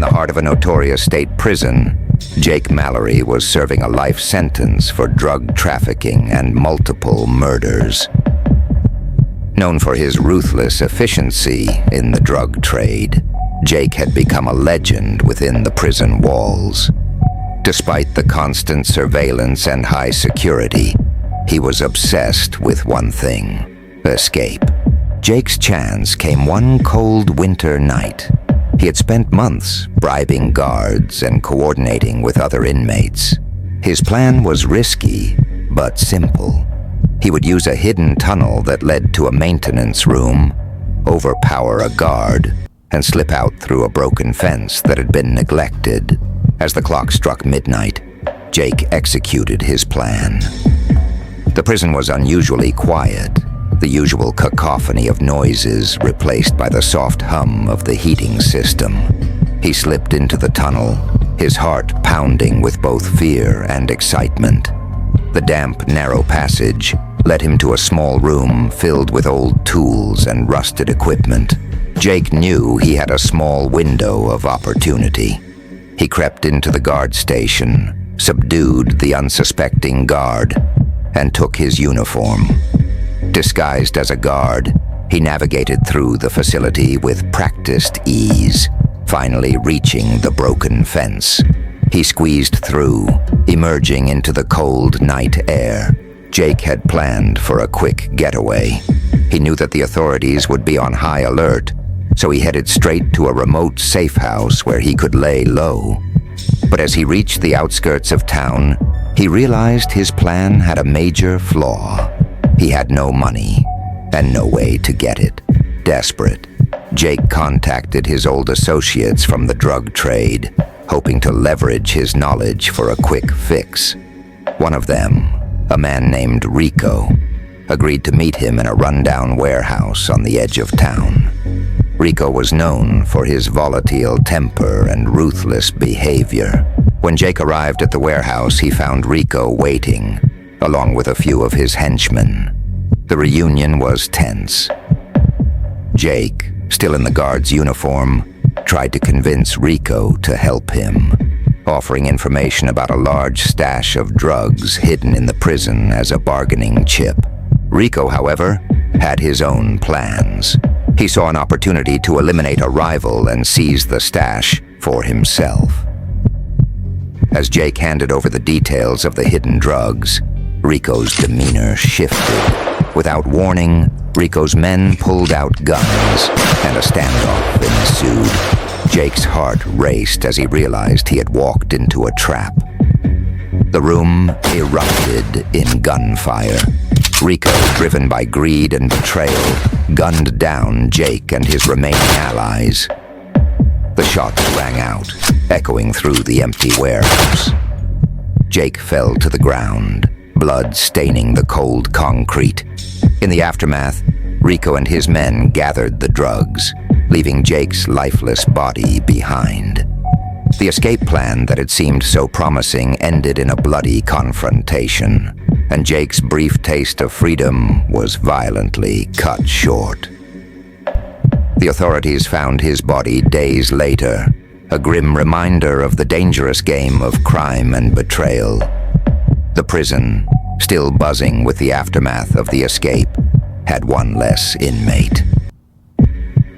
the heart of a notorious state prison, Jake Mallory was serving a life sentence for drug trafficking and multiple murders. Known for his ruthless efficiency in the drug trade, Jake had become a legend within the prison walls. Despite the constant surveillance and high security, he was obsessed with one thing: escape. Jake's chance came one cold winter night. He had spent months bribing guards and coordinating with other inmates. His plan was risky, but simple. He would use a hidden tunnel that led to a maintenance room, overpower a guard, and slip out through a broken fence that had been neglected. As the clock struck midnight, Jake executed his plan. The prison was unusually quiet, the usual cacophony of noises replaced by the soft hum of the heating system. He slipped into the tunnel, his heart pounding with both fear and excitement. The damp, narrow passage led him to a small room filled with old tools and rusted equipment. Jake knew he had a small window of opportunity. He crept into the guard station, subdued the unsuspecting guard, and took his uniform. Disguised as a guard, he navigated through the facility with practiced ease, finally reaching the broken fence. He squeezed through, emerging into the cold night air. Jake had planned for a quick getaway. He knew that the authorities would be on high alert, so he headed straight to a remote safe house where he could lay low. But as he reached the outskirts of town, he realized his plan had a major flaw. He had no money, and no way to get it. Desperate, Jake contacted his old associates from the drug trade, hoping to leverage his knowledge for a quick fix. One of them, a man named Rico, agreed to meet him in a rundown warehouse on the edge of town. Rico was known for his volatile temper and ruthless behavior. When Jake arrived at the warehouse, he found Rico waiting, along with a few of his henchmen. The reunion was tense. Jake, still in the guard's uniform, tried to convince Rico to help him, offering information about a large stash of drugs hidden in the prison as a bargaining chip. Rico, however, had his own plans. He saw an opportunity to eliminate a rival and seize the stash for himself. As Jake handed over the details of the hidden drugs, Rico's demeanor shifted. Without warning, Rico's men pulled out guns, and a standoff ensued. Jake's heart raced as he realized he had walked into a trap. The room erupted in gunfire. Rico, driven by greed and betrayal, gunned down Jake and his remaining allies. The shots rang out, echoing through the empty warehouse. Jake fell to the ground, blood staining the cold concrete. In the aftermath, Rico and his men gathered the drugs, leaving Jake's lifeless body behind. The escape plan that had seemed so promising ended in a bloody confrontation, and Jake's brief taste of freedom was violently cut short. The authorities found his body days later, a grim reminder of the dangerous game of crime and betrayal. The prison, still buzzing with the aftermath of the escape, had one less inmate.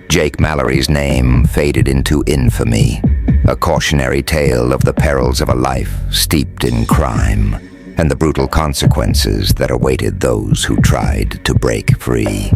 Jake Mallory's name faded into infamy, a cautionary tale of the perils of a life steeped in crime and the brutal consequences that awaited those who tried to break free.